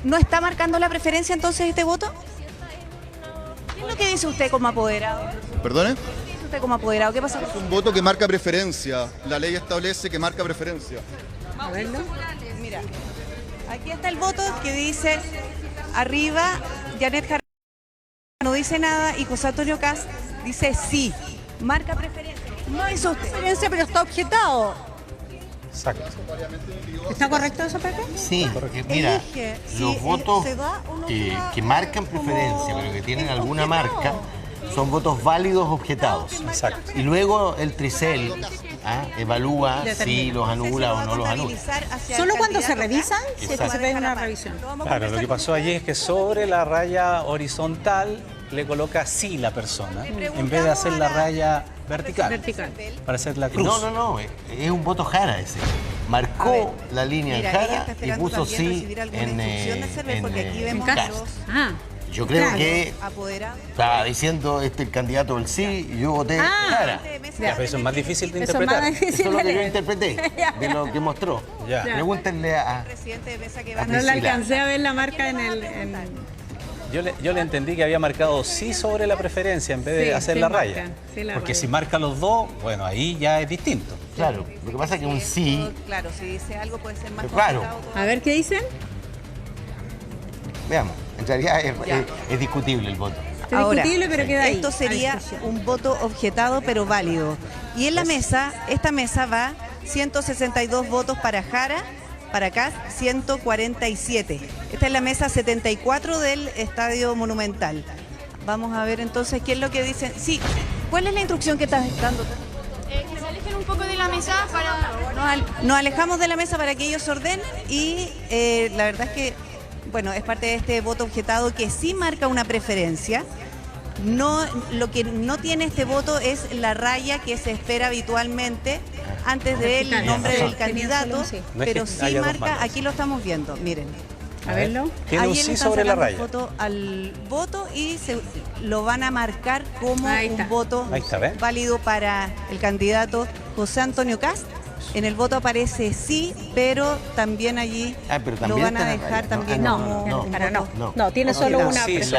¿No está marcando la preferencia entonces este voto? ¿Qué es lo que dice usted como apoderado? ¿Perdone? ¿Qué dice usted como apoderado? ¿Qué pasa? Es un voto que marca preferencia. La ley establece que marca preferencia. A verlo. Mira, aquí está el voto que dice arriba, Janet Jara no dice nada y José Antonio Kast dice sí, marca preferencia. No hizo usted. Preferencia, pero está objetado. Exacto. ¿Está correcto eso, Pepe? Sí, porque mira, Elige los si votos se da o no se da, que marcan como preferencia, pero que tienen alguna objetado. marca, son votos válidos objetados. Exacto. Y luego el Tricel evalúa si Determina. los anula o no los anula. Solo cuando se revisan, si es que Exacto. se ve una revisión. Claro, lo que pasó allí es que sobre la raya horizontal le coloca sí la persona, en vez de hacer la raya vertical, Vertical. para hacer la cruz. No, es un voto Jara ese. Marcó la línea en Jara y puso sí en Kast. Kast. Ah, Yo creo Claro. que estaba diciendo el candidato del sí y yo voté Jara. Ya, pero eso es más difícil de eso es interpretar. más difícil Eso es lo de que yo leer. interpreté de lo que mostró. Ya. Pregúntenle a No le alcancé a ver la marca en el... Yo le entendí que había marcado sí sobre la preferencia en vez de Sí, hacer sí la marca, raya. sí la Porque raya. si marca los dos, bueno, ahí ya es distinto. Claro, lo que pasa es que un sí, Claro, si dice algo puede ser más Pero claro. complicado. A ver, ¿qué dicen? veamos, en realidad es discutible el voto. Es discutible, pero queda ahí. Esto a sería discusión. un voto objetado pero válido. Y en la mesa, esta mesa va 162 votos para Jara, para Kast 147. Esta es la mesa 74 del Estadio Monumental. Vamos a ver entonces qué es lo que dicen. Sí, ¿cuál es la instrucción que estás dando? Que se alejen un poco de la mesa para... Nos alejamos de la mesa para que ellos ordenen y la verdad es que, bueno, es parte de este voto objetado que sí marca una preferencia. No, lo que no tiene este voto es la raya que se espera habitualmente antes del Vertical. nombre del Tenía candidato, solo un sí. No es pero que sí haya dos marca, manos. aquí lo estamos viendo, miren. A verlo. Tiene un Ahí le sí están sobre la sacando raya. foto al voto y lo van a marcar como Ahí está. un voto Ahí está, ¿ves? válido para el candidato José Antonio Kast. En el voto aparece sí, pero también allí Pero lo también van a está la dejar raya, ¿no? también No, como no, un para no. voto. No, tiene solo objetado. una Sí, Es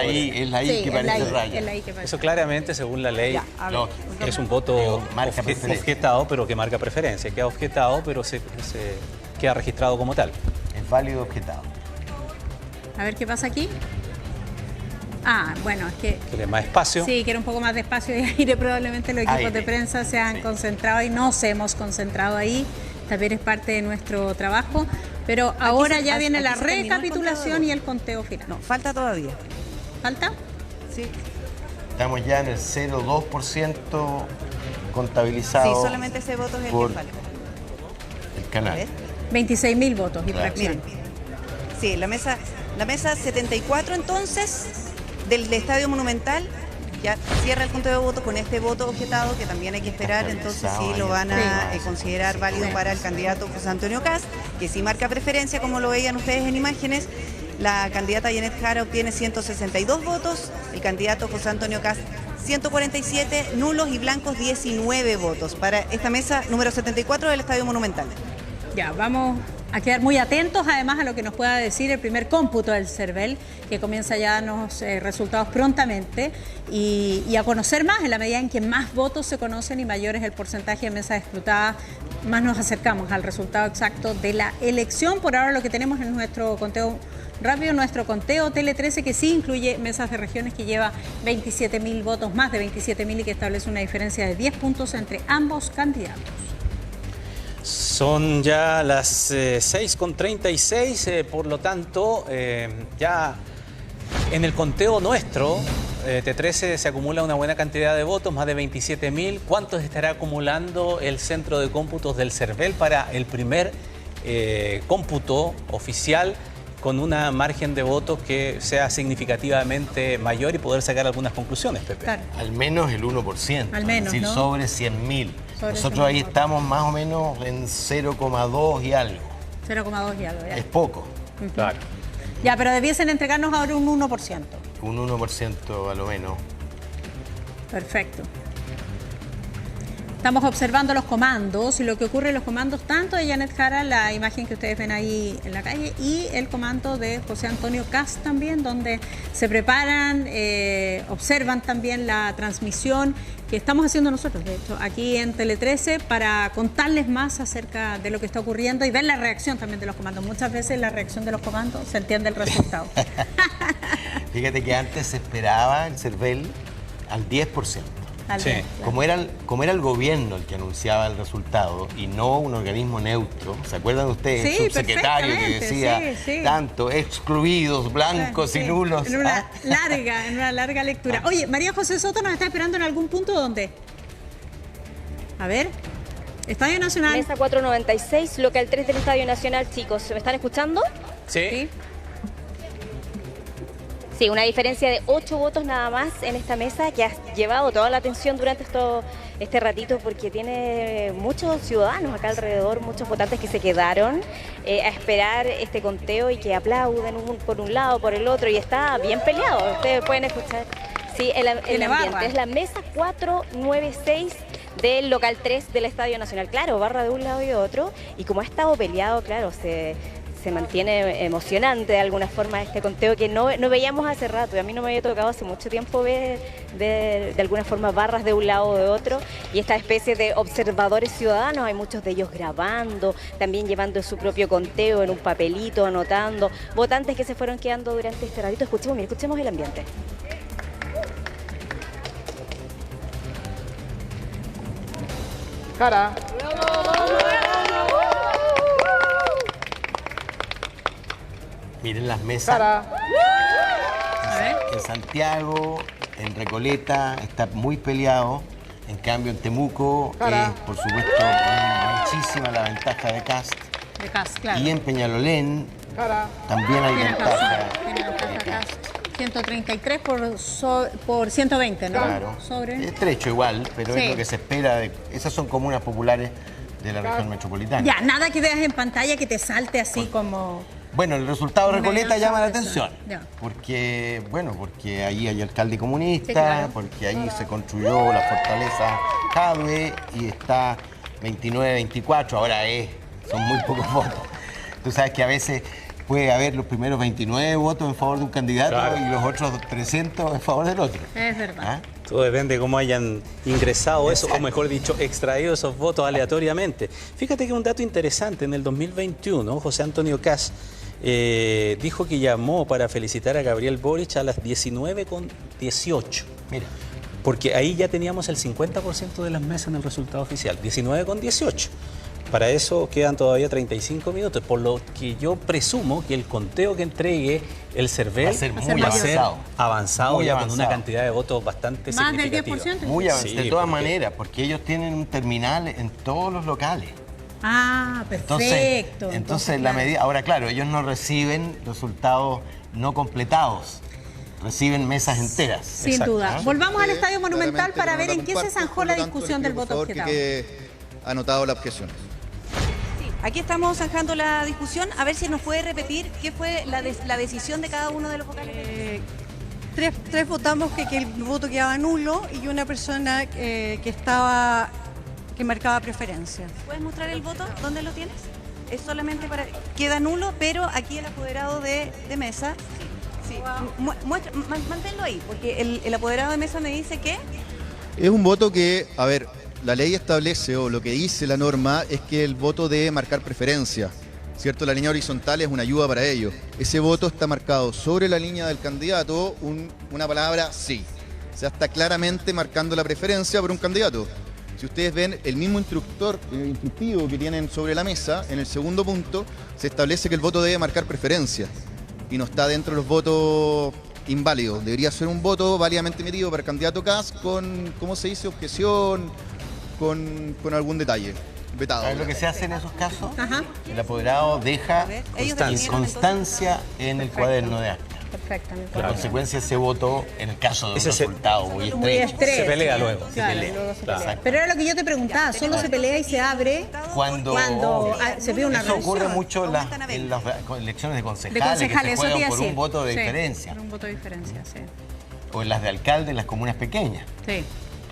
la I, Sí, que parece raya. es la I que parece. Eso claramente, según la ley, Ya, a ver. No, es un voto marca preferencia. objetado, pero que marca preferencia. Queda objetado, pero se queda registrado como tal. Es válido objetado. A ver qué pasa aquí. Ah, bueno, es que Que le más espacio. sí, quiero un poco más de espacio de aire. Probablemente los equipos Aire. de prensa se han concentrado y nos hemos concentrado ahí. También es parte de nuestro trabajo. Pero ahora ya viene la aquí se terminó el recapitulación conteo de y el conteo final. No, falta todavía. ¿Falta? Sí, Estamos ya en el 0,2% contabilizado sí, solamente ese voto es el por que falta. el A canal. ver. 26.000 votos y Claro. fracción. Miren. Sí, la mesa 74 entonces del Estadio Monumental ya cierra el conteo de votos con este voto objetado que también hay que esperar, entonces sí lo van a considerar válido para el candidato José Antonio Kast, que sí marca preferencia, como lo veían ustedes en imágenes. La candidata Janet Jara obtiene 162 votos, el candidato José Antonio Kast 147, nulos y blancos 19 votos para esta mesa número 74 del Estadio Monumental. Ya, vamos a quedar muy atentos además a lo que nos pueda decir el primer cómputo del CERVEL, que comienza ya a darnos resultados prontamente y a conocer más. En la medida en que más votos se conocen y mayor es el porcentaje de mesas escrutadas, más nos acercamos al resultado exacto de la elección. Por ahora lo que tenemos en nuestro conteo rápido, nuestro conteo Tele 13, que sí incluye mesas de regiones, que lleva 27.000 votos, más de 27.000, y que establece una diferencia de 10 puntos entre ambos candidatos. Son ya las 6:36, por lo tanto, ya en el conteo nuestro, T13 se acumula una buena cantidad de votos, más de 27.000. ¿Cuántos estará acumulando el centro de cómputos del CERVEL para el primer cómputo oficial, con una margen de votos que sea significativamente mayor y poder sacar algunas conclusiones, Pepe? Claro. Al menos el 1%. Al menos, es decir, ¿no? sobre 100.000. Sobre Nosotros ahí 100.000. estamos más o menos en 0,2 y algo. 0,2 y algo, ya. Es poco. Claro. Ya, pero debiesen entregarnos ahora un 1%. Un 1% a lo menos. Perfecto. Estamos observando los comandos y lo que ocurre en los comandos tanto de Janet Jara, la imagen que ustedes ven ahí en la calle, y el comando de José Antonio Kast también, donde se preparan, observan también la transmisión que estamos haciendo nosotros, de hecho, aquí en Tele 13, para contarles más acerca de lo que está ocurriendo y ver la reacción también de los comandos. Muchas veces la reacción de los comandos se entiende el resultado. Fíjate que antes se esperaba el CERVEL al 10%. Sí. Como era el gobierno el que anunciaba el resultado y no un organismo neutro, ¿se acuerdan ustedes? Sí, el subsecretario que decía tanto excluidos, blancos y nulos. En una larga lectura. Oye, María José Soto nos está esperando en algún punto. ¿Dónde? A ver. Estadio Nacional. Mesa 496, local 3 del Estadio Nacional, chicos. ¿Me están escuchando? Sí. Sí, una diferencia de 8 votos nada más en esta mesa que ha llevado toda la atención durante este ratito porque tiene muchos ciudadanos acá alrededor, muchos votantes que se quedaron a esperar este conteo y que aplauden por un lado, por el otro, y está bien peleado. Ustedes pueden escuchar el ambiente. Es la mesa 496 del local 3 del Estadio Nacional. Claro, barra de un lado y de otro, y como ha estado peleado, claro, se mantiene emocionante de alguna forma este conteo que no veíamos hace rato. A mí no me había tocado hace mucho tiempo ver de alguna forma barras de un lado o de otro, y esta especie de observadores ciudadanos, hay muchos de ellos grabando, también llevando su propio conteo en un papelito, anotando, votantes que se fueron quedando durante este ratito. Escuchemos el ambiente. Jara. Miren las mesas. Jara. En Santiago, en Recoleta, está muy peleado. En cambio, en Temuco, por supuesto, muchísima la ventaja de Kast. Claro. Y en Peñalolén Jara. también hay ventaja. Tiene Kast. 133 por 120, ¿no? Claro. Estrecho igual, pero es lo que se espera. Esas son comunas populares de la región metropolitana. Ya, nada que veas en pantalla que te salte así como... Bueno, el resultado de Recoleta llama la atención, ya. porque ahí hay alcalde comunista, sí, claro. Porque ahí se construyó la fortaleza Jadwe y está 29-24, ahora son muy pocos votos. Tú sabes que a veces puede haber los primeros 29 votos en favor de un candidato, claro, y los otros 300 en favor del otro. Es verdad. Todo depende de cómo hayan ingresado eso, o mejor dicho, extraído esos votos aleatoriamente. Fíjate que un dato interesante, en el 2021, José Antonio Kast dijo que llamó para felicitar a Gabriel Boric a las 19:18. Mira. Porque ahí ya teníamos el 50% de las mesas en el resultado oficial, 19:18. Para eso quedan todavía 35 minutos, por lo que yo presumo que el conteo que entregue el CERVEL va a ser muy avanzado, muy ya avanzado, con una cantidad de votos bastante más significativa. Más del 10%. Muy avanzado, sí, de todas maneras, porque ellos tienen un terminal en todos los locales. Ah, perfecto. Entonces la medida... Ahora, claro, ellos no reciben resultados no completados. Reciben mesas enteras. Sin duda. Volvamos al Estadio Monumental para ver en qué se zanjó la discusión del voto objetado. Que anotado las objeciones. Aquí estamos zanjando la discusión. A ver si nos puede repetir qué fue la decisión de cada uno de los vocales. Tres votamos que el voto quedaba nulo y una persona que marcaba preferencia. ¿Puedes mostrar el voto? ¿Dónde lo tienes? Es solamente para... Queda nulo, pero aquí el apoderado de mesa... Sí. Manténlo ahí, porque el apoderado de mesa me dice que... Es un voto que, a ver, la ley establece, o lo que dice la norma, es que el voto debe marcar preferencia, ¿cierto? La línea horizontal es una ayuda para ello. Ese voto está marcado sobre la línea del candidato, una palabra sí. O sea, está claramente marcando la preferencia por un candidato. Si ustedes ven el mismo instructivo que tienen sobre la mesa, en el segundo punto, se establece que el voto debe marcar preferencia y no está dentro de los votos inválidos. Debería ser un voto válidamente emitido para el candidato Kast con, ¿cómo se dice?, objeción, con algún detalle vetado. ¿Sabes lo que se hace en esos casos? Ajá. El apoderado deja constancia en el cuaderno de acta. Perfectamente. La consecuencia ese voto, en el caso de un resultado muy estrecho, se pelea luego. Pero era lo que yo te preguntaba, solo se pelea y se abre cuando se pide una eso resolución. ocurre mucho en las elecciones de concejales, que se juegan por un voto de diferencia. Por un voto de diferencia, sí. O en las de alcalde en las comunas pequeñas. Sí.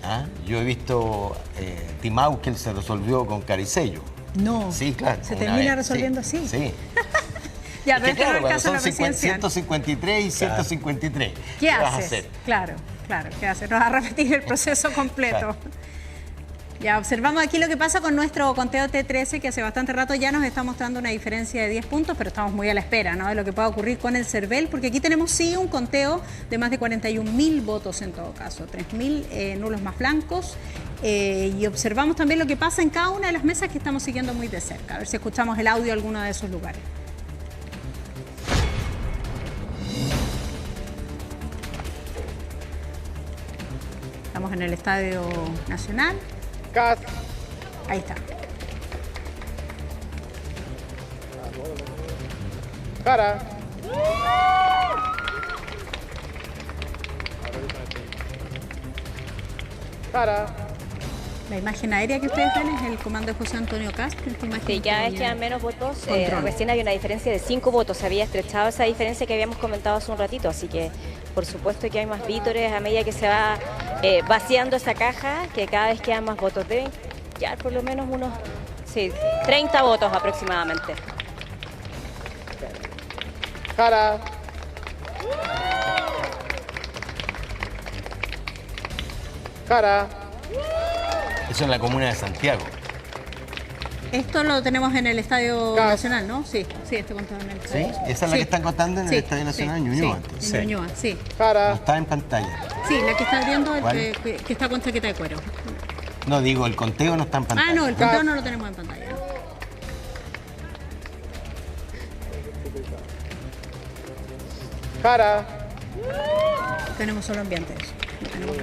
¿Ah? Yo he visto Timau que se resolvió con Caricello. No. Sí, claro. ¿Se una termina vez, resolviendo sí, así? Sí. Ya, Es pero que este no claro, es el caso de la son presidencial. 153 y 153. ¿Qué vas a haces? hacer? Claro, ¿qué haces? Nos va a repetir el proceso completo. Claro. Ya observamos aquí lo que pasa con nuestro conteo T13, que hace bastante rato ya nos está mostrando una diferencia de 10 puntos, pero estamos muy a la espera, ¿no?, de lo que pueda ocurrir con el CERVEL, porque aquí tenemos sí un conteo de más de 41.000 votos en todo caso, 3.000 nulos más blancos, y observamos también lo que pasa en cada una de las mesas que estamos siguiendo muy de cerca. A ver si escuchamos el audio de alguno de esos lugares. Estamos en el Estadio Nacional. Ahí está. La imagen aérea que ustedes ven es el comando de José Antonio Castro. Sí, cada vez quedan menos votos. Control. Recién había una diferencia de 5 votos. Se había estrechado esa diferencia que habíamos comentado hace un ratito. Así que, por supuesto, que hay más vítores a medida que se va vaciando esa caja, que cada vez quedan más votos. Deben quedar por lo menos unos 30 votos aproximadamente. Eso en la comuna de Santiago. Esto lo tenemos en el Estadio Nacional, ¿no? Sí, este contado en el ¿Sí? Estadio. Esa es la que están contando en el Sí, Estadio Nacional sí, en Ñuñoa. sí, entonces. en Ñuñoa, sí. No está en pantalla. Sí, la que está abriendo, ¿Cuál? que está con chaqueta de cuero. No, digo, el conteo no está en pantalla. Ah, no, el conteo no lo tenemos en pantalla. Tenemos solo ambientes. No tenemos...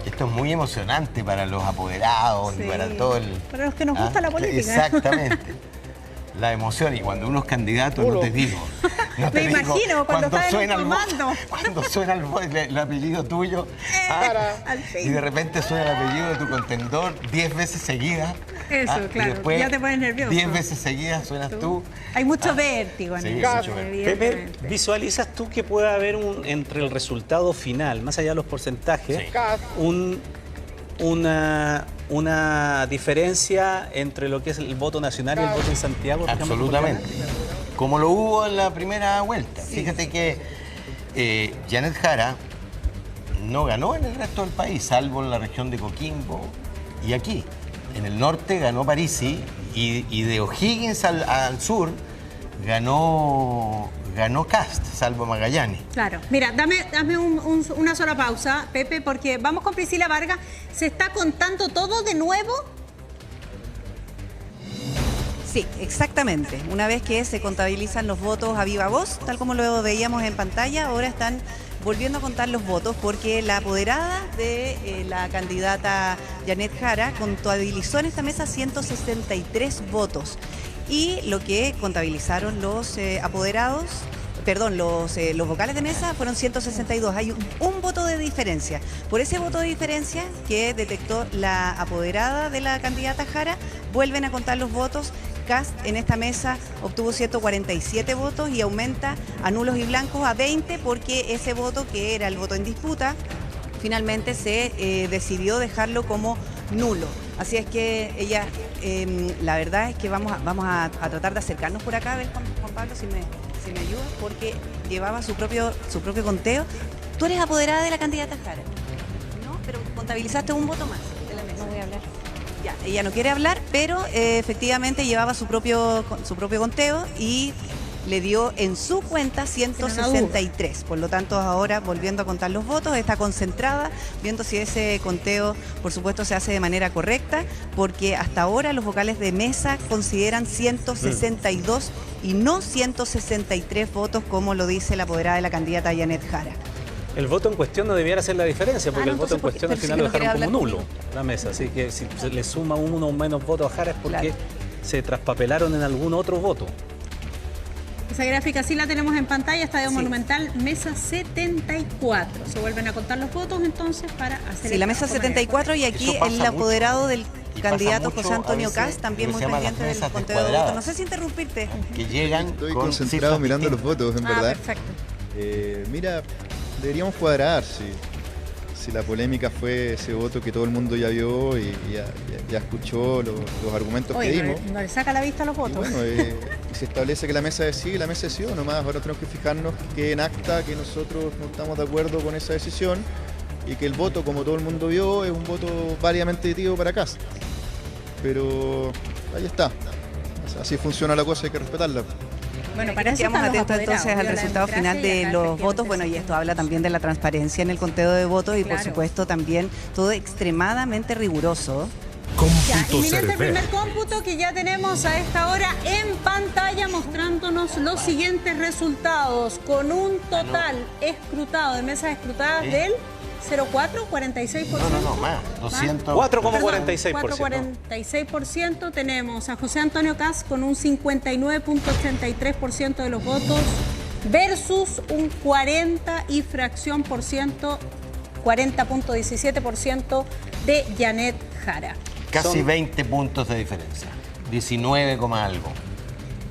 Esto es muy emocionante para los apoderados y Sí. para todo el... Para los que nos gusta la política. Exactamente. La emoción, y cuando uno es candidato, no te digo. No te Me digo, imagino cuando está en suena el comando. cuando suena el apellido tuyo, al fin. y de repente suena el apellido de tu contendor 10 veces seguidas. Eso, y claro, después, ya te pones nervioso. 10 veces seguidas suenas tú. Hay mucho vértigo en Sí, eso, mucho vértigo. Pepe, evidentemente. ¿visualizas tú que puede haber entre el resultado final, más allá de los porcentajes, Sí. una diferencia entre lo que es el voto nacional y el voto en Santiago? Absolutamente. Como lo hubo en la primera vuelta. Fíjate que Janet Jara no ganó en el resto del país, salvo en la región de Coquimbo y aquí. En el norte ganó Parisi y de O'Higgins al sur ganó Cast, salvo Magallanes. Claro. Mira, dame una sola pausa, Pepe, porque vamos con Priscila Vargas. ¿Se está contando todo de nuevo? Sí, exactamente. Una vez que se contabilizan los votos a viva voz, tal como lo veíamos en pantalla, ahora están volviendo a contar los votos porque la apoderada de la candidata Janet Jara contabilizó en esta mesa 163 votos. Y lo que contabilizaron los apoderados, perdón, los vocales de mesa fueron 162. Hay un voto de diferencia. Por ese voto de diferencia que detectó la apoderada de la candidata Jara, vuelven a contar los votos. Cast en esta mesa obtuvo 147 votos y aumenta a nulos y blancos a 20 porque ese voto, que era el voto en disputa, finalmente se decidió dejarlo como nulo. Así es que ella, la verdad es que vamos a tratar de acercarnos por acá, a ver, Juan Pablo, si me ayudas, porque llevaba su propio conteo. Tú eres apoderada de la candidata Jara, ¿no? Pero contabilizaste un voto más de la mesa. No voy a hablar. Ya, ella no quiere hablar, pero efectivamente llevaba su propio conteo y le dio en su cuenta 163. Por lo tanto, ahora volviendo a contar los votos, está concentrada, viendo si ese conteo, por supuesto, se hace de manera correcta, porque hasta ahora los vocales de mesa consideran 162 y no 163 votos, como lo dice la apoderada de la candidata Janet Jara. El voto en cuestión no debiera ser la diferencia, porque no, el voto en entonces, cuestión al pero final si lo no quiere dejaron como hablar nulo conmigo. la mesa. Así que si se le suma uno o menos votos a Jara es porque Claro. se traspapelaron en algún otro voto. Esa gráfica sí la tenemos en pantalla, Estadio Sí. Monumental, mesa 74. Se vuelven a contar los votos entonces para hacer Sí, el la mesa trabajo de manera 74 y aquí Eso pasa el mucho. apoderado del Y pasa candidato mucho José a Antonio veces Cast, también lo que muy se llama pendiente las del mesas conteo de votos. descuadradas. No sé si interrumpirte. Que llegan Estoy con concentrado cifras mirando los distintas. votos, en Ah, verdad. perfecto. Mira, deberíamos cuadrar, si la polémica fue ese voto que todo el mundo ya vio y ya escuchó los argumentos que dimos. No le saca la vista a los votos. Y bueno, y se establece que la mesa decide, la mesa decidió nomás. Ahora tenemos que fijarnos que en acta que nosotros no estamos de acuerdo con esa decisión y que el voto, como todo el mundo vio, es un voto válidamente directivo para Kast. Pero ahí está. Así funciona la cosa, hay que respetarla. Bueno, para eso quedamos están los atentos entonces apoderados, al la resultado democracia final y de acá los efectivamente votos. Bueno, y esto habla también de la transparencia en el conteo de votos y por Claro. supuesto también todo extremadamente riguroso. Ya, Cómputo inminente el Cervel. primer cómputo que ya tenemos a esta hora en pantalla mostrándonos los siguientes resultados con un total escrutado de mesas escrutadas del 0,4, 46%. No, más. 200. 4,46%. 4,46%. Tenemos a José Antonio Kast con un 59,83% de los votos versus un 40 y fracción por ciento, 40,17% de Janet Jara. Casi Son- 20 puntos de diferencia. 19, algo.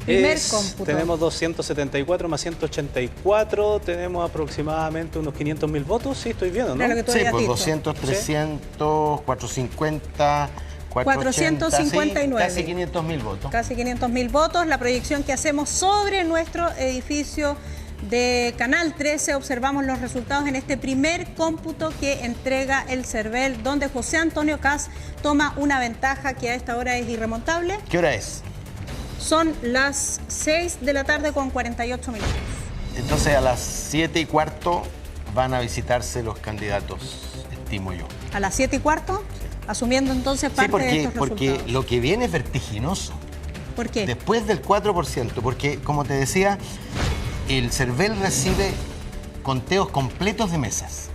Primer cómputo. Tenemos 274 más 184, tenemos aproximadamente unos 500.000 votos, sí, estoy viendo, ¿no? Era lo que tú Sí, habías pues dicho. 200, 300, 450, 459. Casi 500.000 votos. Casi 500.000 votos. La proyección que hacemos sobre nuestro edificio de Canal 13, observamos los resultados en este primer cómputo que entrega el CERVEL, donde José Antonio Kast toma una ventaja que a esta hora es irremontable. ¿Qué hora es? Son las 6 de la tarde con 48 minutos. Entonces a las 7:15 van a visitarse los candidatos, estimo yo. A las 7:15, asumiendo entonces Sí, parte de estos porque resultados. lo que viene es vertiginoso. ¿Por qué? Después del 4%, porque como te decía, el CERVEL recibe conteos completos de mesas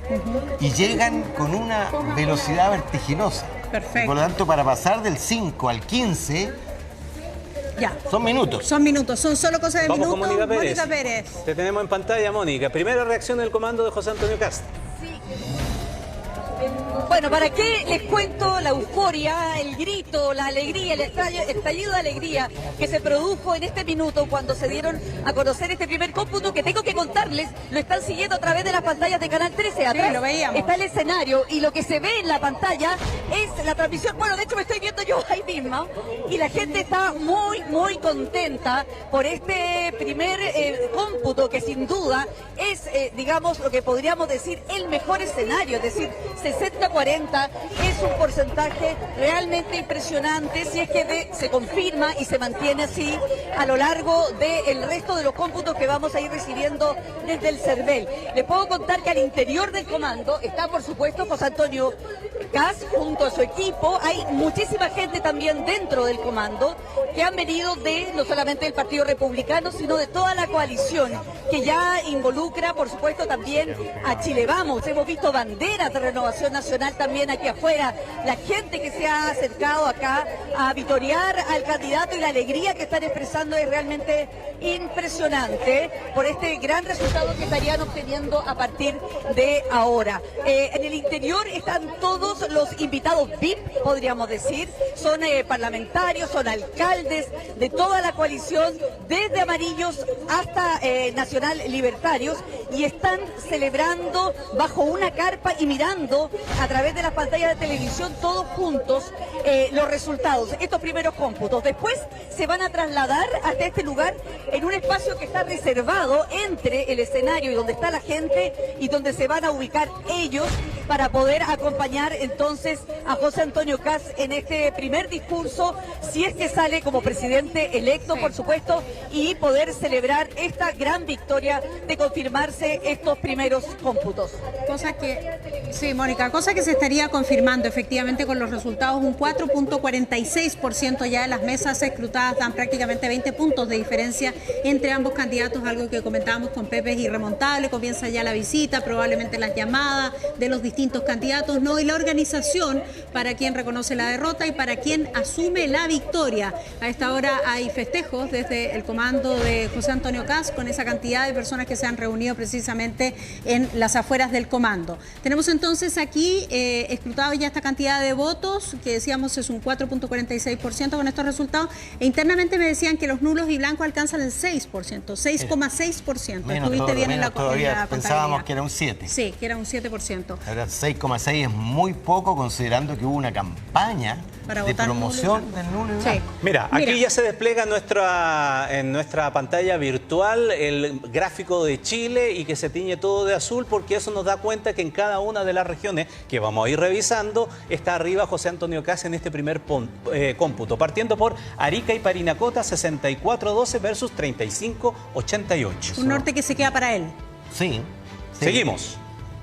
y llegan con una velocidad vertiginosa. Perfecto. Y por lo tanto, para pasar del 5 al 15 Ya. son minutos. Son minutos, son solo cosas de Vamos minutos. con Mónica Pérez. Mónica Pérez. Te tenemos en pantalla, Mónica. Primera reacción del comando de José Antonio Kast. Bueno, ¿para qué les cuento la euforia, el grito, la alegría, el estallido de alegría que se produjo en este minuto cuando se dieron a conocer este primer cómputo que tengo que contarles? Lo están siguiendo a través de las pantallas de Canal 13. Atrás lo veíamos. está el escenario y lo que se ve en la pantalla es la transmisión. Bueno, de hecho me estoy viendo yo ahí misma y la gente está muy, muy contenta por este primer cómputo que sin duda es, digamos, lo que podríamos decir el mejor escenario, es decir, 60-40 es un porcentaje realmente impresionante si es que se confirma y se mantiene así a lo largo del resto de los cómputos que vamos a ir recibiendo desde el CERVEL. Les puedo contar que al interior del comando está, por supuesto, José Antonio Kast junto a su equipo. Hay muchísima gente también dentro del comando que han venido de no solamente del Partido Republicano, sino de toda la coalición que ya involucra, por supuesto, también a Chile Vamos. Hemos visto banderas de Renovación Nacional también aquí afuera. La gente que se ha acercado acá a vitorear al candidato y la alegría que están expresando es realmente impresionante por este gran resultado que estarían obteniendo a partir de ahora. En el interior están todos los invitados VIP, podríamos decir. Son parlamentarios, son alcaldes de toda la coalición, desde amarillos hasta Nacional Libertarios, y están celebrando bajo una carpa y mirando a través de las pantallas de televisión todos juntos los resultados, estos primeros cómputos. Después se van a trasladar hasta este lugar en un espacio que está reservado entre el escenario y donde está la gente y donde se van a ubicar ellos para poder acompañar entonces a José Antonio Kast en este primer discurso, si es que sale como presidente electo, por supuesto, y poder celebrar esta gran victoria de confirmarse estos primeros cómputos. Cosa que, sí, Mónica, cosa que se estaría confirmando efectivamente con los resultados. Un 4,46% ya de las mesas escrutadas dan prácticamente 20 puntos de diferencia entre ambos candidatos, algo que comentábamos con Pepe es irremontable. Comienza ya la visita, probablemente las llamadas de los distintos distintos candidatos, ¿no? Y la organización para quien reconoce la derrota y para quien asume la victoria. A esta hora hay festejos desde el comando de José Antonio Kast con esa cantidad de personas que se han reunido precisamente en las afueras del comando. Tenemos entonces aquí escrutado ya esta cantidad de votos, que decíamos es un 4.46% con estos resultados, e internamente me decían que los nulos y blancos alcanzan el 6%, 6,6%. Estuviste bien en la todavía pensábamos que era un 7%. Sí, que era un 7%. Ahora 6,6 es muy poco considerando que hubo una campaña de promoción del nulo y blanco. Sí. Mira, aquí ya se despliega en nuestra pantalla virtual el gráfico de Chile y que se tiñe todo de azul, porque eso nos da cuenta que en cada una de las regiones que vamos a ir revisando está arriba José Antonio Kast en este primer cómputo, partiendo por Arica y Parinacota, 64-12 versus 35-88. Un norte que se queda para él. Sí. Seguimos.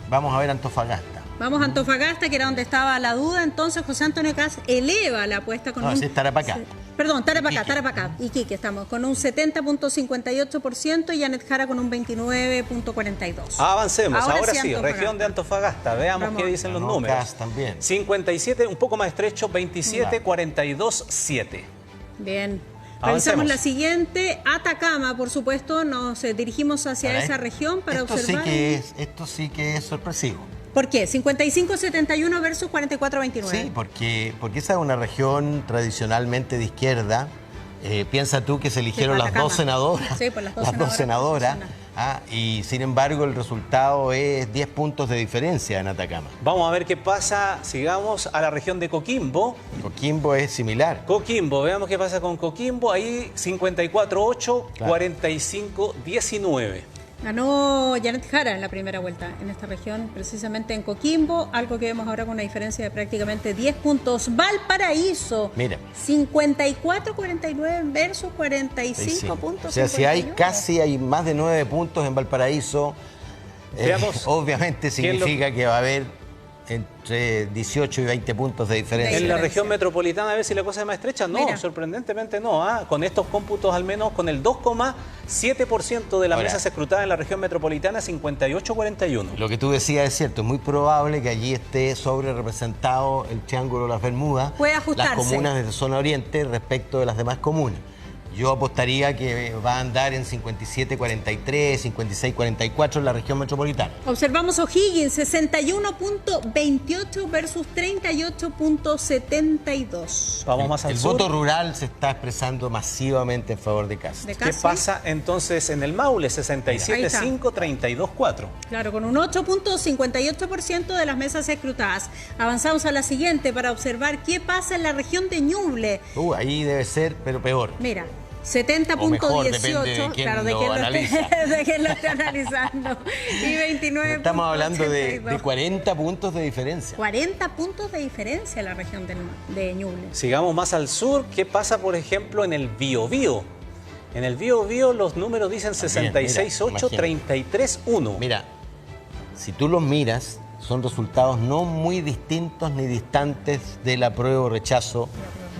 Vamos a ver Antofagasta. Vamos a Antofagasta, que era donde estaba la duda. Entonces José Antonio Kast eleva la apuesta con un... es Tarapacá. Perdón, Tarapacá. Iquique estamos con un 70.58% y Janet Jara con un 29.42%. Avancemos. Ahora sí, Antofagasta. región de Antofagasta. Veamos qué dicen los números. Kast también. 57, un poco más estrecho, 27, 42, 7. Bien. Avancemos. Revisamos la siguiente. Atacama, por supuesto, nos dirigimos hacia esa región para observar. Esto sí que es sorpresivo. ¿Por qué? 55-71 versus 44-29. Sí, porque esa es una región tradicionalmente de izquierda. Piensa tú que se eligieron las dos senadoras. Sí, pues las dos senadoras. Y sin embargo el resultado es 10 puntos de diferencia en Atacama. Vamos a ver qué pasa. Sigamos a la región de Coquimbo. Coquimbo es similar. Coquimbo, veamos qué pasa con Coquimbo. Ahí 54-8, 45-19. Ganó Janet Jara en la primera vuelta en esta región, precisamente en Coquimbo, algo que vemos ahora con una diferencia de prácticamente 10 puntos. Valparaíso, mira, 54-49 versus 45 puntos. O sea, si hay más de 9 puntos en Valparaíso, obviamente significa que va a haber entre 18 y 20 puntos de diferencia. En la región metropolitana, a ver si la cosa es más estrecha. No, mira, sorprendentemente no. Con estos cómputos, al menos con el 2,7% de las mesas escrutadas en la región metropolitana, 58-41. Lo que tú decías es cierto, es muy probable que allí esté sobre representado el Triángulo de las Bermudas, puede ajustarse, las comunas de zona oriente respecto de las demás comunas. Yo apostaría que va a andar en 57-43, 56-44 en la región metropolitana. Observamos O'Higgins, 61.28 versus 38.72. Vamos más al sur. El voto rural se está expresando masivamente en favor de Kast. ¿Qué pasa entonces en el Maule? 67-5, 32-4. Claro, con un 8.58% de las mesas escrutadas. Avanzamos a la siguiente para observar qué pasa en la región de Ñuble. Ahí debe ser, pero peor. Mira, 70.18, claro, de quién lo esté analizando. Y 29. Estamos hablando de 40 puntos de diferencia. 40 puntos de diferencia en la región de Ñuble. Sigamos más al sur. ¿Qué pasa, por ejemplo, en el Biobío? En el Biobío los números dicen 66-8, 33-1. Mira, si tú los miras, son resultados no muy distintos ni distantes del apruebo o rechazo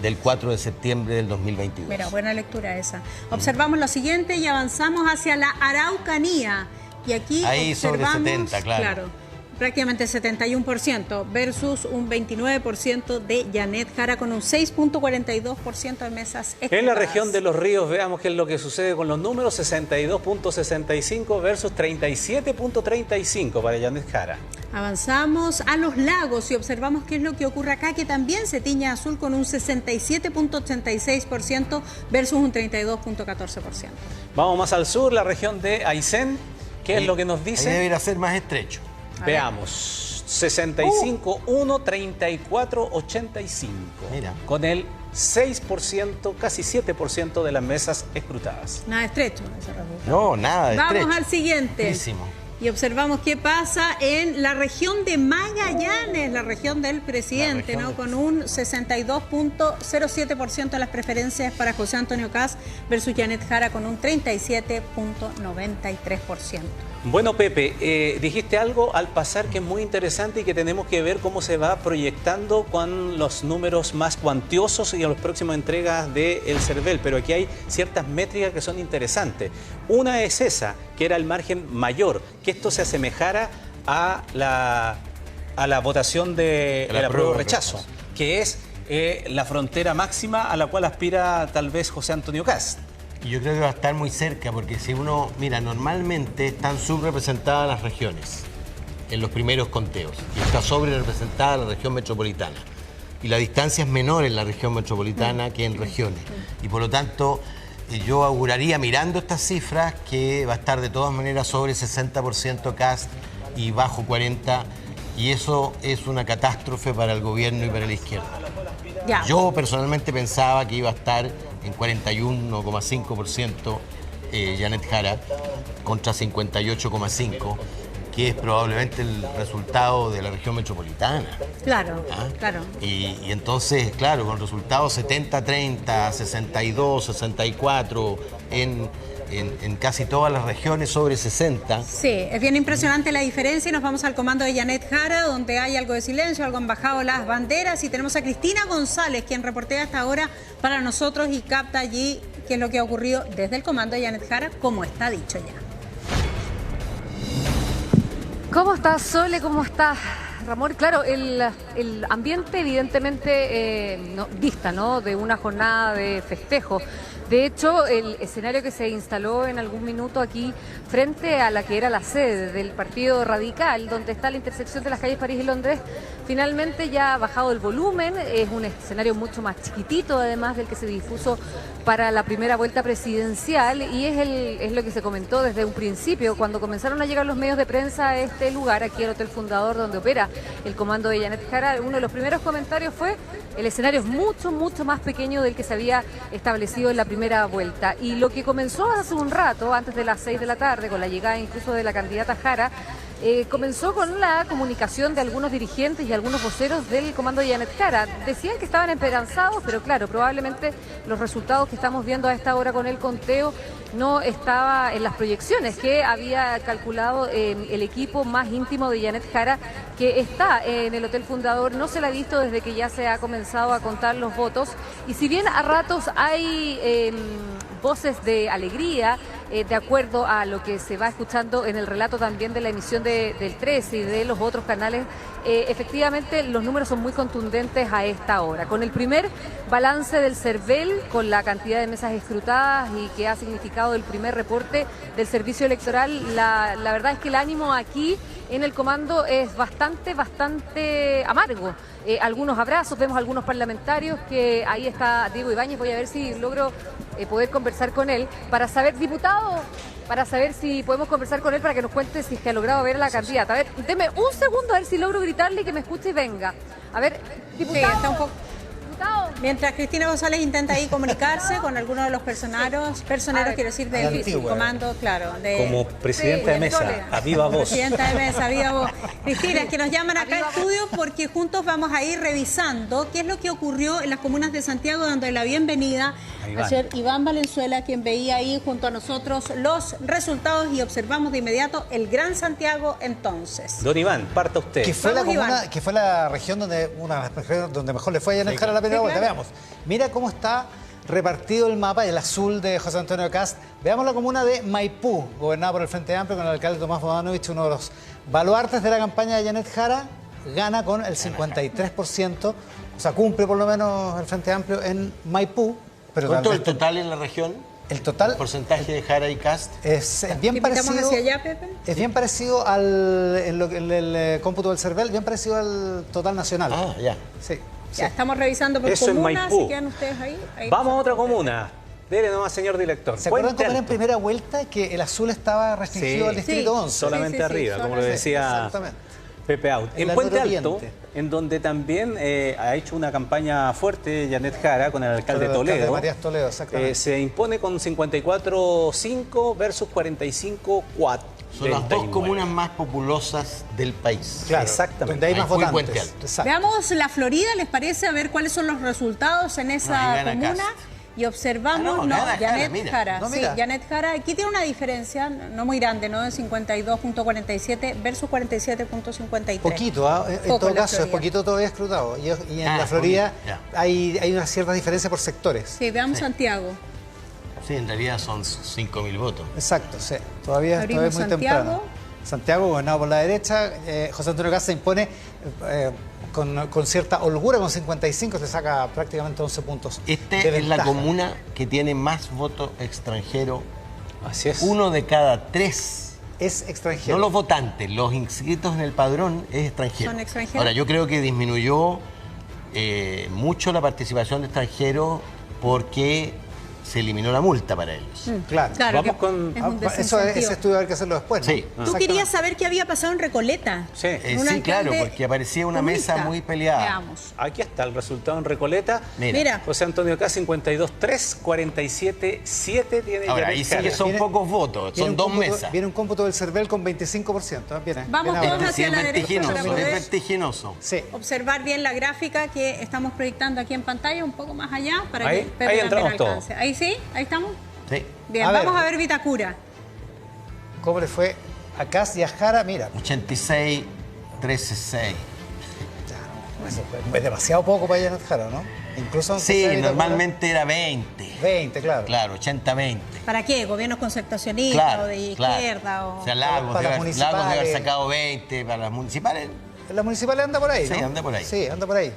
del 4 de septiembre del 2022. Mira, buena lectura esa. Observamos lo siguiente y avanzamos hacia la Araucanía. Y aquí ahí observamos, sobre 70, claro. Prácticamente 71% versus un 29% de Janet Jara con un 6.42% de mesas escrutadas. En la región de Los Ríos, veamos qué es lo que sucede con los números, 62.65 versus 37.35 para Janet Jara. Avanzamos a Los Lagos y observamos qué es lo que ocurre acá, que también se tiñe azul con un 67.86% versus un 32.14%. Vamos más al sur, la región de Aysén, ¿qué es lo que nos dice? Debería ser más estrecho. Veamos, 65-1, 34-85. Mira. Con el 6%, casi 7% de las mesas escrutadas. Nada estrecho ese resultado. No, nada de estrecho. Vamos al siguiente. Buenísimo. Y observamos qué pasa en la región de Magallanes, la región del presidente, ¿no? Con un 62.07% de las preferencias para José Antonio Kast versus Janet Jara con un 37.93%. Bueno, Pepe, dijiste algo al pasar que es muy interesante y que tenemos que ver cómo se va proyectando con los números más cuantiosos y a las próximas entregas del CERVEL, pero aquí hay ciertas métricas que son interesantes. Una es esa, que era el margen mayor, que esto se asemejara a a la votación de el apruebo o rechazo, que es la frontera máxima a la cual aspira tal vez José Antonio Kast. Y yo creo que va a estar muy cerca, porque si uno mira, normalmente están subrepresentadas las regiones en los primeros conteos y está sobre representada la región metropolitana. Y la distancia es menor en la región metropolitana que en regiones. Y por lo tanto, yo auguraría, mirando estas cifras, que va a estar de todas maneras sobre 60% Kast y bajo 40%, y eso es una catástrofe para el gobierno y para la izquierda. Ya. Yo personalmente pensaba que iba a estar en 41,5% Janet Jara contra 58,5%, que es probablemente el resultado de la región metropolitana. Claro, ¿Ah? claro. Y entonces, claro, con resultados 70-30, 62-64 en casi todas las regiones, sobre 60. Sí, es bien impresionante la diferencia y nos vamos al comando de Janet Jara, donde hay algo de silencio, algo han bajado las banderas, y tenemos a Cristina González, quien reportea hasta ahora para nosotros y capta allí qué es lo que ha ocurrido desde el comando de Janet Jara, como está dicho ya. ¿Cómo estás, Sole? ¿Cómo estás, Ramón? Claro, el ambiente evidentemente dista, ¿no?, de una jornada de festejo. De hecho, el escenario que se instaló en algún minuto aquí frente a la que era la sede del Partido Radical, donde está la intersección de las calles París y Londres, finalmente ya ha bajado el volumen. Es un escenario mucho más chiquitito, además del que se dispuso para la primera vuelta presidencial, y es lo que se comentó desde un principio, cuando comenzaron a llegar los medios de prensa a este lugar, aquí el Hotel Fundador, donde opera el comando de Janet Jara. Uno de los primeros comentarios fue: el escenario es mucho, mucho más pequeño del que se había establecido en la primera vuelta. Y lo que comenzó hace un rato, antes de las 6 de la tarde, con la llegada incluso de la candidata Jara, comenzó con la comunicación de algunos dirigentes y algunos voceros del comando de Janet Jara. Decían que estaban esperanzados, pero claro, probablemente los resultados que estamos viendo a esta hora con el conteo no estaba en las proyecciones que había calculado el equipo más íntimo de Janet Jara, que está en el Hotel Fundador. No se la ha visto desde que ya se ha comenzado a contar los votos, y si bien a ratos hay voces de alegría, de acuerdo a lo que se va escuchando en el relato también de la emisión del 13 y de los otros canales, efectivamente los números son muy contundentes a esta hora. Con el primer balance del CERVEL, con la cantidad de mesas escrutadas y que ha significado el primer reporte del servicio electoral, la verdad es que el ánimo aquí en el comando es bastante amargo. Algunos abrazos, vemos algunos parlamentarios, que ahí está Diego Ibáñez, voy a ver si logro poder conversar con él para saber, diputado, para saber si podemos conversar con él para que nos cuente si es que ha logrado ver a la candidata. A ver, deme un segundo a ver si logro gritarle y que me escuche y venga. A ver, diputado. Sí, está un poco... Mientras Cristina González intenta ahí comunicarse con algunos de los personeros, quiero decir, del comando, claro. Como presidenta de mesa, a viva voz. Presidenta de mesa, a viva voz. Cristina, es que nos llaman acá a estudio porque juntos vamos a ir revisando qué es lo que ocurrió en las comunas de Santiago, dando la bienvenida ayer Iván Valenzuela, quien veía ahí junto a nosotros los resultados, y observamos de inmediato el Gran Santiago entonces. Don Iván, parta usted. Que fue que fue la región donde mejor le fue a Janet Jara la primera vuelta. Claro. Veamos, mira cómo está repartido el mapa, el azul de José Antonio Kast. Veamos la comuna de Maipú, gobernada por el Frente Amplio, con el alcalde Tomás Bodanovich, uno de los baluartes de la campaña de Janet Jara. Gana con el 53%, o sea, cumple por lo menos el Frente Amplio en Maipú. Pero ¿cuánto es el total en la región? El total... ¿El porcentaje de Jara y Kast? Es bien parecido... hacia allá, Pepe? Es bien parecido en el cómputo del CERVEL, bien parecido al total nacional. Ah, ya. Sí. Ya, estamos revisando por eso comunas, si quedan ustedes ahí. Vamos a otra comuna. Dele nomás, señor director. ¿Se acuerdan cómo era en primera vuelta que el azul estaba restringido al distrito 11? Solamente arriba, como lo decía Pepe Out. En Puente Alto, en donde también ha hecho una campaña fuerte Janet Jara con el alcalde Toledo. Matías Toledo, exactamente. Se impone con 54-5 versus 45-4. Son las dos comunas más populosas del país. Claro, exactamente. Donde hay más votantes. Veamos la Florida, ¿les parece? A ver cuáles son los resultados en esa comuna. Y observamos, Janet Jara. Sí, Janet Jara, aquí tiene una diferencia, no muy grande, ¿no? De 52.47 versus 47.53. Poquito, en todo caso, es poquito todavía escrutado. Y en la Florida hay una cierta diferencia por sectores. Sí, veamos Santiago. Sí, en realidad son 5.000 votos. Exacto, sí. Todavía es muy Santiago. temprano. Santiago, gobernado por la derecha. José Antonio Kast se impone con cierta holgura, con 55, se saca prácticamente 11 puntos. Esta de es la ventaja. comuna que tiene más votos extranjeros. Así es. 1 de cada 3. Es extranjero. No los votantes, los inscritos en el padrón es extranjero. Son extranjeros. Ahora, yo creo que disminuyó mucho la participación de extranjeros porque se eliminó la multa para ellos. Claro. Claro, Vamos que con... es un Ese desincentivo. estudio hay que hacerlo después, ¿no? Sí. Tú querías saber qué había pasado en Recoleta. Sí. Un Sí, claro, alcalde porque aparecía una comunista. mesa muy peleada. Veamos. Aquí está el resultado en Recoleta. Mira. José Antonio Kast 52-3, 47-7 tiene. Ahora, Janet ahí sí que Jara. son Viene- pocos votos, Viene son un 2 cómputo- mesas. Viene un cómputo del CERVEL con 25%. Viene, Vamos viene todos ahora. hacia Sí, la es derecha para vertiginoso, poder- es vertiginoso. Sí. Observar bien la gráfica que estamos proyectando aquí en pantalla, un poco más allá, para Ahí- que Pepe ahí también entramos todos. alcance. Ahí sí, ahí estamos. Sí. Bien, A ver. vamos a ver Vitacura. ¿Cómo le fue a Kast y a Jara? Mira, 86, 13-6. eso es demasiado poco para Janet Jara, ¿no? Incluso aunque sea Sí, Vitacura, normalmente era 20. 20, claro. Claro, 80-20. ¿Para qué? ¿Gobiernos concertacionistas Claro, o de claro. izquierda? O... O sea, Lagos Para debe las haber municipales. sacado 20, para las municipales. En la municipal anda por ahí, Sí, ¿no? anda por ahí. Sí, anda por ahí.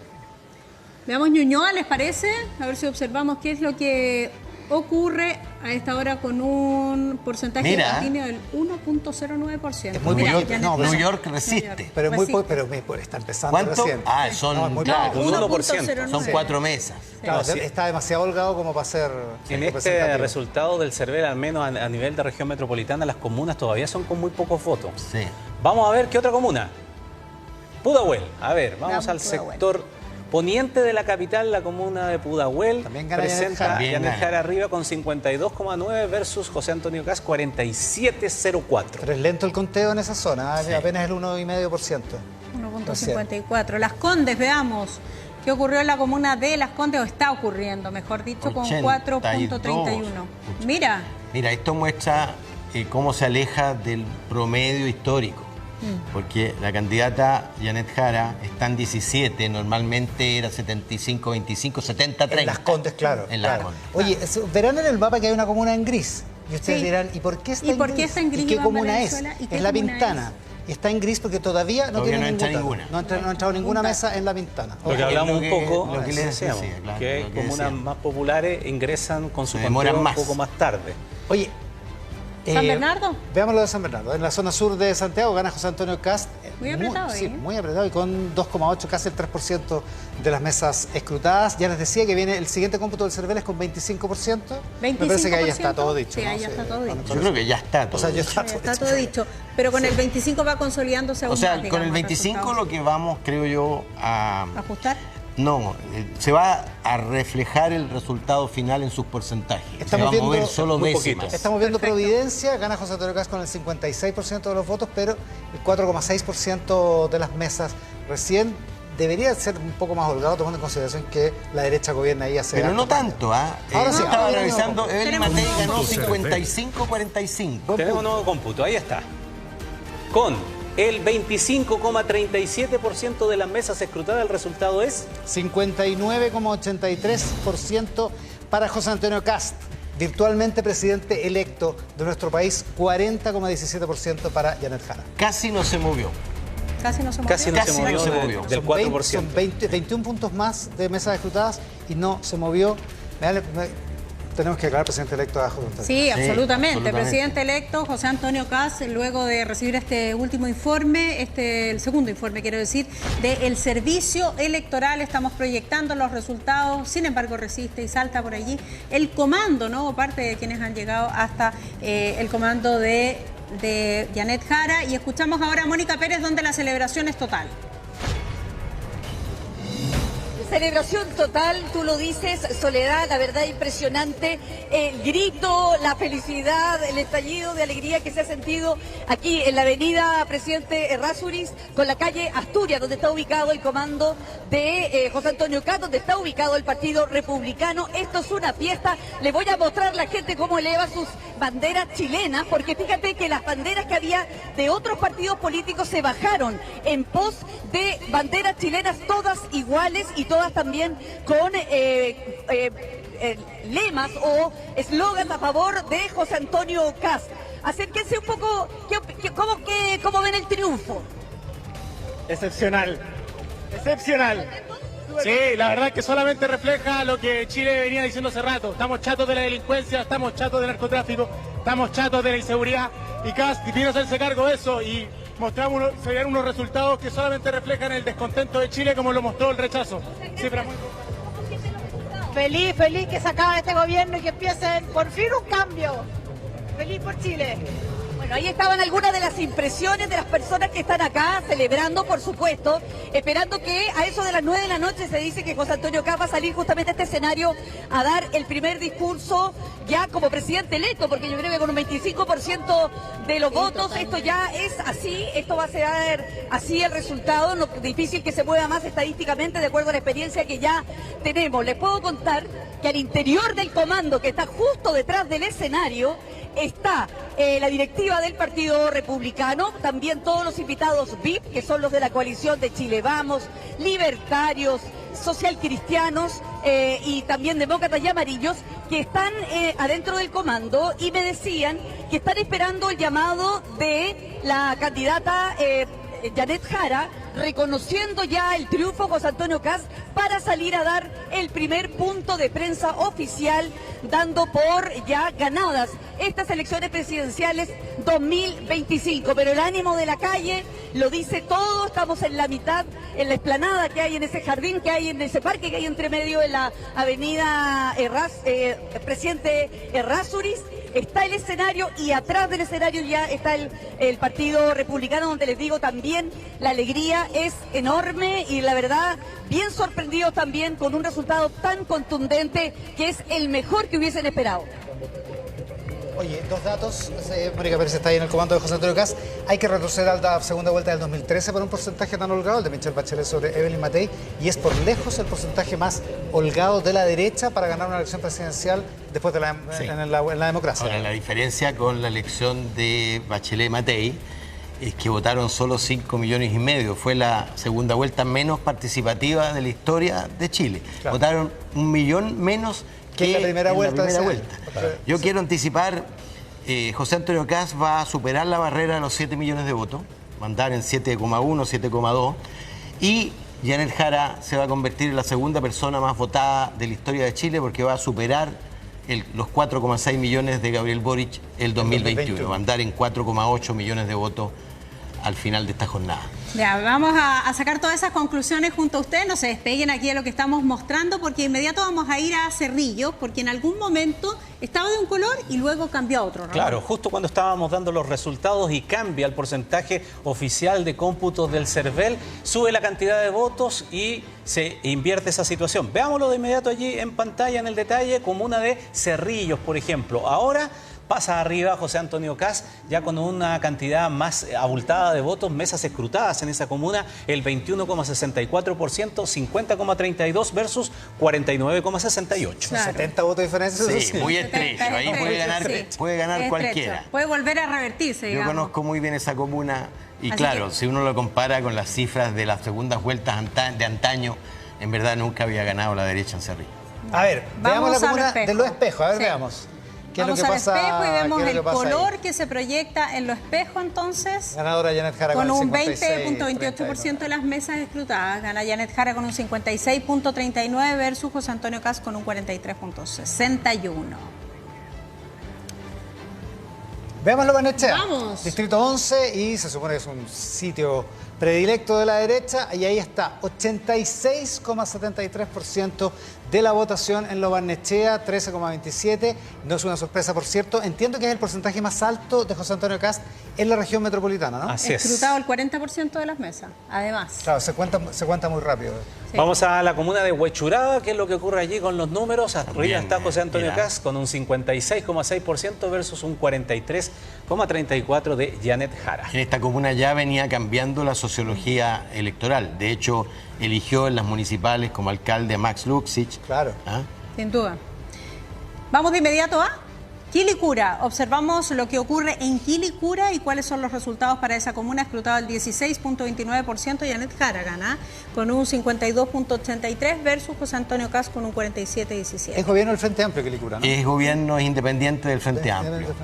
Veamos Ñuñoa, ¿les parece? A ver si observamos qué es lo que ocurre a esta hora con un porcentaje de Mira. latinio del 1.09%. Es muy Mira, poquito. Janet No, Jara. New York resiste. New York Pero muy resiste. poco, pero está empezando ¿Cuánto? recién. Ah, son, No, es muy claro, poco. un 1%. 1.09. son 4 mesas. Claro, No, sí. está demasiado holgado como para ser En este representativo. resultado del CERVEL, al menos a nivel de región metropolitana, las comunas todavía son con muy pocos votos. Sí. Vamos a ver qué otra comuna. Pudahuel. A ver, vamos Veamos al Pudahuel. sector poniente de la capital, la comuna de Pudahuel. También gana Janet presenta Jara. a Janet También Jara gana. arriba con 52,9 versus José Antonio Kast 47,04. Pero es lento el conteo en esa zona, Sí. apenas el 1,5%. 1.54. Las Condes, veamos. ¿Qué ocurrió en la comuna de Las Condes o está ocurriendo, mejor dicho, con 4.31? Mira, Mira, esto muestra cómo se aleja del promedio histórico. Porque la candidata Janet Jara está en 17, normalmente era 75-25, 70-30. En Las Condes, claro. En Las claro. Condes. Oye, verán en el mapa que hay una comuna en gris. Y ustedes Sí. dirán, ¿y por qué está ¿Y en por gris? qué está en gris, ¿Y qué Iván comuna es? Valenzuela? ¿Y qué Es La comuna Pintana. Y está en gris porque todavía no Todavía tiene no entra ningún dato. ninguna. No ha entrado ninguna mesa en La Pintana. Lo que Es hablamos lo un que- poco, lo que les decíamos, decía, claro, que lo que comunas decíamos. más populares ingresan con su Se demoran conteo un más. poco más tarde. Oye, ¿San Bernardo? Veamos lo de San Bernardo. En la zona sur de Santiago gana José Antonio Kast. Muy apretado ahí, Sí, ¿eh? muy apretado y con 2,8, casi el 3% de las mesas escrutadas. Ya les decía que viene el siguiente cómputo del CERVEL es con 25%. Me parece que ahí ya está todo dicho. Sí, ¿no? ahí ya está todo dicho. Yo creo que ya está todo. O sea, ya está, Ya está todo dicho. Pero con el 25 va consolidándose aún O sea, más, con el digamos, 25 resultados. lo que vamos, creo yo, a... ¿Ajustar? No, se va a reflejar el resultado final en sus porcentajes. Se Estamos va a mover viendo- solo muy décimas. poquito. Estamos viendo Providencia, gana José Antonio Kast con el 56% de los votos, pero el 4,6% de las mesas recién debería ser un poco más holgado, tomando en consideración que la derecha gobierna ahí hace... Pero harto no tiempo. tanto, ¿ah? Ahora sí, estaba ahora revisando, no. Evelyn Tenemos Matei un ganó punto. 55-45. Tenemos un nuevo cómputo, ahí está. Con el 25,37% de las mesas escrutadas, el resultado es 59,83% para José Antonio Kast, virtualmente presidente electo de nuestro país, 40,17% para Janet Jara. Casi no se movió. Casi no se movió. casi no Casi se no movió, se del- movió. del Son 4%. 21 puntos más de mesas escrutadas y no se movió. Tenemos que aclarar, presidente electo a José Antonio. Sí, absolutamente. absolutamente. Presidente electo José Antonio Kast, luego de recibir este último informe, el segundo informe, quiero decir, del servicio electoral, estamos proyectando los resultados, sin embargo resiste y salta por allí el comando, ¿no? O parte de quienes han llegado hasta el comando de Janet Jara. Y escuchamos ahora a Mónica Pérez, donde la celebración es total. Celebración total, tú lo dices, Soledad, la verdad impresionante, el grito, la felicidad, el estallido de alegría que se ha sentido aquí en la avenida Presidente Errázuriz con la calle Asturias, donde está ubicado el comando de José Antonio Kast, donde está ubicado el Partido Republicano. Esto es una fiesta, le voy a mostrar a la gente cómo eleva sus banderas chilenas, porque fíjate que las banderas que había de otros partidos políticos se bajaron en pos de banderas chilenas todas iguales y todas todas también con lemas o eslogans a favor de José Antonio Kast. Acérquense un poco, ¿cómo ven el triunfo? Excepcional, excepcional. Sí, la verdad que solamente refleja lo que Chile venía diciendo hace rato. Estamos chatos de la delincuencia, estamos chatos del narcotráfico, estamos chatos de la inseguridad y Kast viene a hacerse cargo de eso y se dieron unos resultados que solamente reflejan el descontento de Chile como lo mostró el rechazo. Feliz que se acabe este gobierno y que empiecen por fin un cambio. Feliz por Chile. Bueno, ahí estaban algunas de las impresiones de las personas que están acá celebrando, por supuesto, esperando que a eso de las 9 de la noche se dice que José Antonio Kast va a salir justamente a este escenario a dar el primer discurso ya como presidente electo, porque yo creo que con un 25% de los votos esto ya es así, esto va a ser así el resultado, no, difícil que se mueva más estadísticamente de acuerdo a la experiencia que ya tenemos. Les puedo contar que al interior del comando que está justo detrás del escenario está la directiva del Partido Republicano, también todos los invitados VIP, que son los de la coalición de Chile Vamos, libertarios, socialcristianos y también demócratas y amarillos, que están adentro del comando y me decían que están esperando el llamado de la candidata Janet Jara, reconociendo ya el triunfo de José Antonio Kast para salir a dar el primer punto de prensa oficial, dando por ya ganadas estas elecciones presidenciales 2025. Pero el ánimo de la calle lo dice todo, estamos en la mitad, en la explanada que hay en ese jardín, que hay en ese parque que hay entre medio de la avenida Presidente Errázuriz. Está el escenario y atrás del escenario ya está el Partido Republicano, donde les digo también la alegría es enorme y la verdad bien sorprendidos también con un resultado tan contundente que es el mejor que hubiesen esperado. Oye, dos datos. Mónica Pérez está ahí en el comando de José Antonio Kast. Hay que retroceder a la segunda vuelta del 2013 por un porcentaje tan holgado, el de Michelle Bachelet sobre Evelyn Matei, y es por lejos el porcentaje más holgado de la derecha para ganar una elección presidencial después de en la democracia. Ahora, la diferencia con la elección de Bachelet-Matei es que votaron solo 5,5 millones. Fue la segunda vuelta menos participativa de la historia de Chile. Claro. Votaron 1 millón menos que la primera vuelta. Yo quiero anticipar, José Antonio Kast va a superar la barrera de los 7 millones de votos, va a andar en 7,1, 7,2, y Janet Jara se va a convertir en la segunda persona más votada de la historia de Chile porque va a superar los 4,6 millones de Gabriel Boric el 2021, va a andar en 4,8 millones de votos al final de esta jornada. Ya, vamos a sacar todas esas conclusiones junto a ustedes, no se despeguen aquí de lo que estamos mostrando, porque de inmediato vamos a ir a Cerrillo, porque en algún momento estaba de un color y luego cambió a otro, ¿no? Claro, justo cuando estábamos dando los resultados y cambia el porcentaje oficial de cómputos del CERVEL, sube la cantidad de votos y se invierte esa situación. Veámoslo de inmediato allí en pantalla, en el detalle, comuna de Cerrillos, por ejemplo. Ahora pasa arriba José Antonio Kast, ya con una cantidad más abultada de votos, mesas escrutadas en esa comuna, el 21,64%, 50,32 versus 49,68. Claro. 70 votos de diferencia. Sí, muy estrecho, ahí puede ganar cualquiera. Puede volver a revertirse, digamos. Yo conozco muy bien esa comuna y así claro, si uno lo compara con las cifras de las segundas vueltas de antaño, en verdad nunca había ganado la derecha en Cerrillo. A ver, veamos la comuna de Los Espejos, a ver, veamos. Vamos al espejo y vemos el color que se proyecta en Los Espejos, entonces. Ganadora Janet Jara con un 20,28% de las mesas escrutadas. Gana Janet Jara con un 56,39 versus José Antonio Kast con un 43,61. Veámoslo, Barnechea. Vamos. Distrito 11 y se supone que es un sitio predilecto de la derecha y ahí está, 86,73% de la votación en Lo Barnechea, 13,27%. No es una sorpresa, por cierto. Entiendo que es el porcentaje más alto de José Antonio Kast en la región metropolitana, ¿no? Así es. Escrutado el 40% de las mesas, además. Claro, se cuenta muy rápido. Sí. Vamos a la comuna de Huechuraba, ¿qué es lo que ocurre allí con los números? Arriba está José Antonio Kast con un 56,6% versus un 43,34% de Janet Jara. En esta comuna ya venía cambiando la sociología electoral. De hecho, eligió en las municipales como alcalde a Max Luxich. Claro. Sin duda. Vamos de inmediato a Quilicura, observamos lo que ocurre en Quilicura y cuáles son los resultados para esa comuna. Escrutado el 16.29%, Janet Jara gana con un 52.83% versus José Antonio Kast con un 47.17%. Es gobierno del Frente Amplio, Quilicura, ¿no? Es gobierno independiente del Frente Amplio.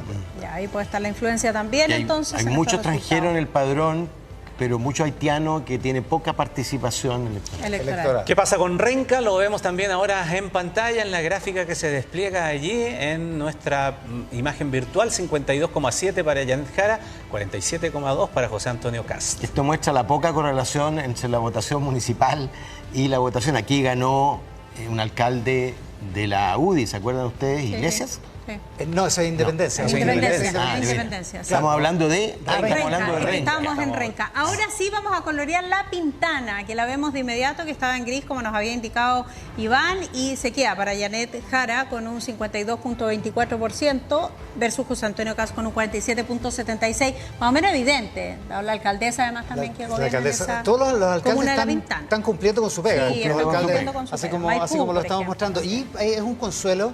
Ya, ahí puede estar la influencia también, Hay, entonces. hay mucho extranjero en el padrón, pero mucho haitiano que tiene poca participación electoral. ¿Qué pasa con Renca? Lo vemos también ahora en pantalla, en la gráfica que se despliega allí en nuestra imagen virtual. 52,7 para Janet Jara, 47,2 para José Antonio Kast. Esto muestra la poca correlación entre la votación municipal y la votación. Aquí ganó un alcalde de la UDI, ¿se acuerdan ustedes? ¿Iglesias? Sí. No, eso es Independencia. No, Independencia. Estamos hablando de Renca. Estamos en Renca. Ahora sí vamos a colorear la Pintana, que la vemos de inmediato, que estaba en gris, como nos había indicado Iván, y se queda para Janet Jara con un 52.24% versus José Antonio Kast con un 47.76%. Más o menos evidente. La alcaldesa además también que gobierna en esa todos los alcaldes comuna están cumpliendo con su pega. Sí, los alcaldes, con su así pega. como Maipú, lo estamos mostrando. Y es un consuelo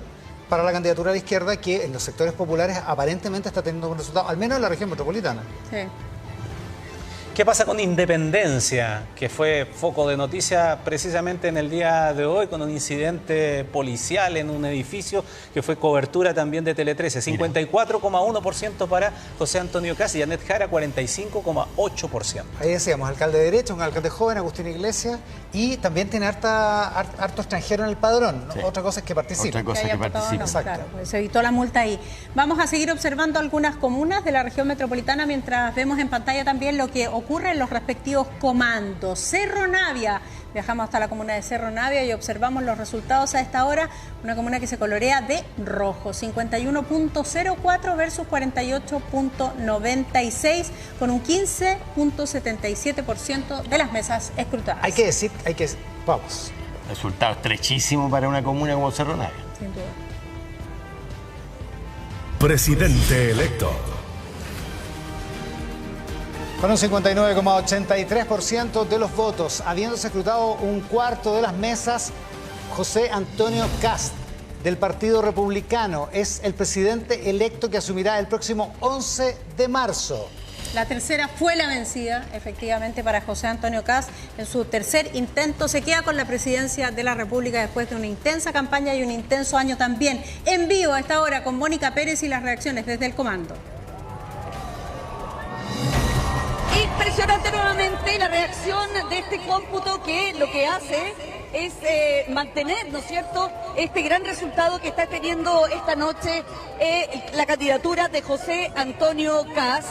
para la candidatura a la izquierda que en los sectores populares aparentemente está teniendo buen resultado, al menos en la región metropolitana. Sí. ¿Qué pasa con Independencia? Que fue foco de noticia precisamente en el día de hoy con un incidente policial en un edificio que fue cobertura también de Tele 13. 54,1% para José Antonio Kast y Janet Jara 45,8%. Ahí decíamos, alcalde de derecha, un alcalde joven, Agustín Iglesias, y también tiene harto extranjero en el padrón. ¿No? Sí. Otra cosa es que participe. Otra cosa es que participe. Claro, pues se evitó la multa ahí. Vamos a seguir observando algunas comunas de la región metropolitana mientras vemos en pantalla también lo que ocurre en los respectivos comandos. Cerro Navia. Viajamos hasta la comuna de Cerro Navia y observamos los resultados a esta hora. Una comuna que se colorea de rojo, 51.04 versus 48.96, con un 15.77% de las mesas escrutadas. Vamos. Resultado estrechísimo para una comuna como Cerro Navia. Sin duda. Presidente electo. Con un 59,83% de los votos, habiéndose escrutado un cuarto de las mesas, José Antonio Kast, del Partido Republicano, es el presidente electo que asumirá el próximo 11 de marzo. La tercera fue la vencida, efectivamente, para José Antonio Kast. En su tercer intento se queda con la presidencia de la República después de una intensa campaña y un intenso año también. En vivo a esta hora con Mónica Pérez y las reacciones desde el comando. Impresionante nuevamente la reacción de este cómputo que lo que hace es mantener, ¿no es cierto?, este gran resultado que está teniendo esta noche la candidatura de José Antonio Kast.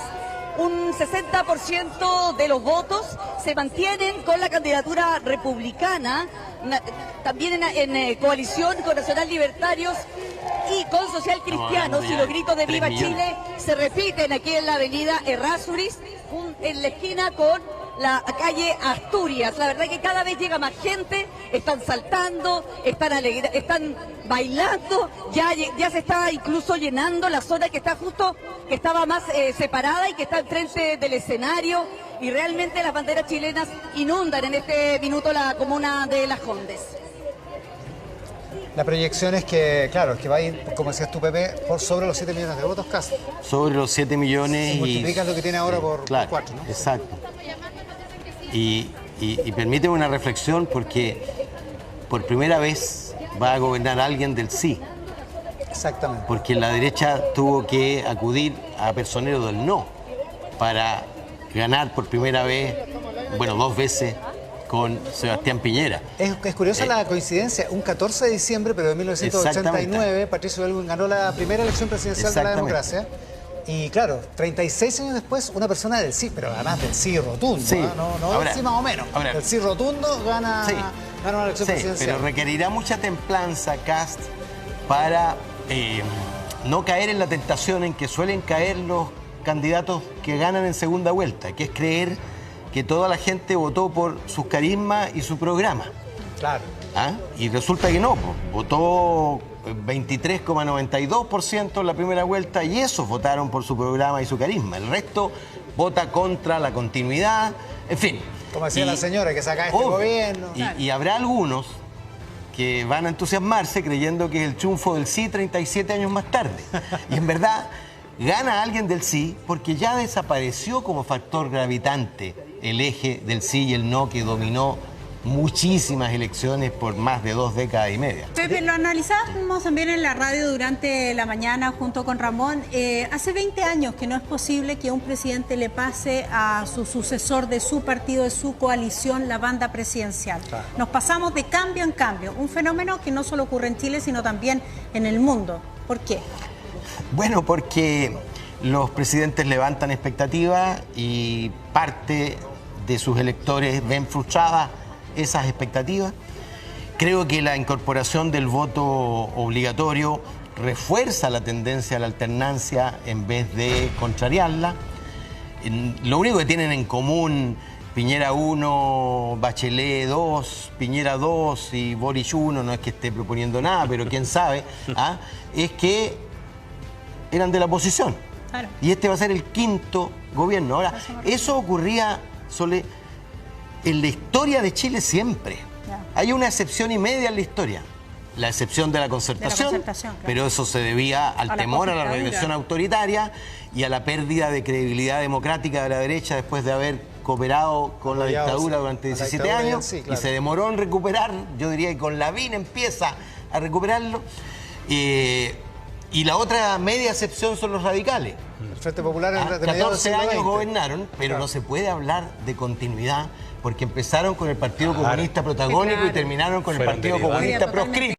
Un 60% de los votos se mantienen con la candidatura republicana, también en coalición con Nacional Libertarios y con Social Cristianos, y los gritos de Viva Chile se repiten aquí en la avenida Errázuriz, en la esquina con la calle Asturias. La verdad que cada vez llega más gente, están saltando, están bailando, ya se está incluso llenando la zona que está justo, que estaba más separada y que está enfrente del escenario, y realmente las banderas chilenas inundan en este minuto la comuna de Las Condes. La proyección es que, claro, es que va a ir, como decías tú, Pepe, por sobre los 7 millones de votos casi. Sobre los 7 millones. Si multiplicas lo que tiene ahora por 4, ¿no? Exacto. Y permíteme una reflexión, porque por primera vez va a gobernar alguien del sí. Exactamente. Porque la derecha tuvo que acudir a personeros del no para ganar por primera vez, bueno, 2 veces, con Sebastián Piñera. Es curiosa la coincidencia. Un 14 de diciembre, pero de 1989, Patricio Aylwin ganó la primera elección presidencial de la democracia. Y claro, 36 años después, una persona del sí, pero además del sí rotundo, sí. No del sí más o menos. Ahora, el sí rotundo gana una elección presidencial. Pero requerirá mucha templanza, Kast, para no caer en la tentación en que suelen caer los candidatos que ganan en segunda vuelta, que es creer que toda la gente votó por sus carismas y su programa. Claro. ¿Ah? Y resulta que no, votó 23,92% en la primera vuelta, y esos votaron por su programa y su carisma. El resto vota contra la continuidad, en fin. Como decía la señora, que saca este gobierno. Y habrá algunos que van a entusiasmarse creyendo que es el triunfo del sí 37 años más tarde. Y en verdad gana alguien del sí porque ya desapareció como factor gravitante el eje del sí y el no que dominó muchísimas elecciones por más de 2 décadas y media. Pepe, lo analizábamos también en la radio durante la mañana junto con Ramón. Hace 20 años que no es posible que un presidente le pase a su sucesor de su partido, de su coalición, la banda presidencial. Nos pasamos de cambio en cambio, un fenómeno que no solo ocurre en Chile, sino también en el mundo. ¿Por qué? Bueno, porque los presidentes levantan expectativas y parte de sus electores ven frustradas esas expectativas. Creo que la incorporación del voto obligatorio refuerza la tendencia a la alternancia en vez de contrariarla. Lo único que tienen en común Piñera 1, Bachelet 2, Piñera 2 y Boric 1, no es que esté proponiendo nada, pero quién sabe, es que eran de la oposición. Claro. Y este va a ser el 5º gobierno. Ahora, eso ocurría, Sole, en la historia de Chile siempre. Hay una excepción y media en la historia. La excepción de la concertación, claro. Pero eso se debía al temor a la regresión autoritaria y a la pérdida de credibilidad democrática de la derecha después de haber cooperado con la dictadura durante 17 años sí, claro. Y se demoró en recuperar, yo diría que con Lavín empieza a recuperarlo. Y la otra media excepción son los radicales. El Frente Popular en 14 años gobernaron, pero claro. No se puede hablar de continuidad porque empezaron con el Partido Comunista protagónico y terminaron con el Partido Comunista proscrito.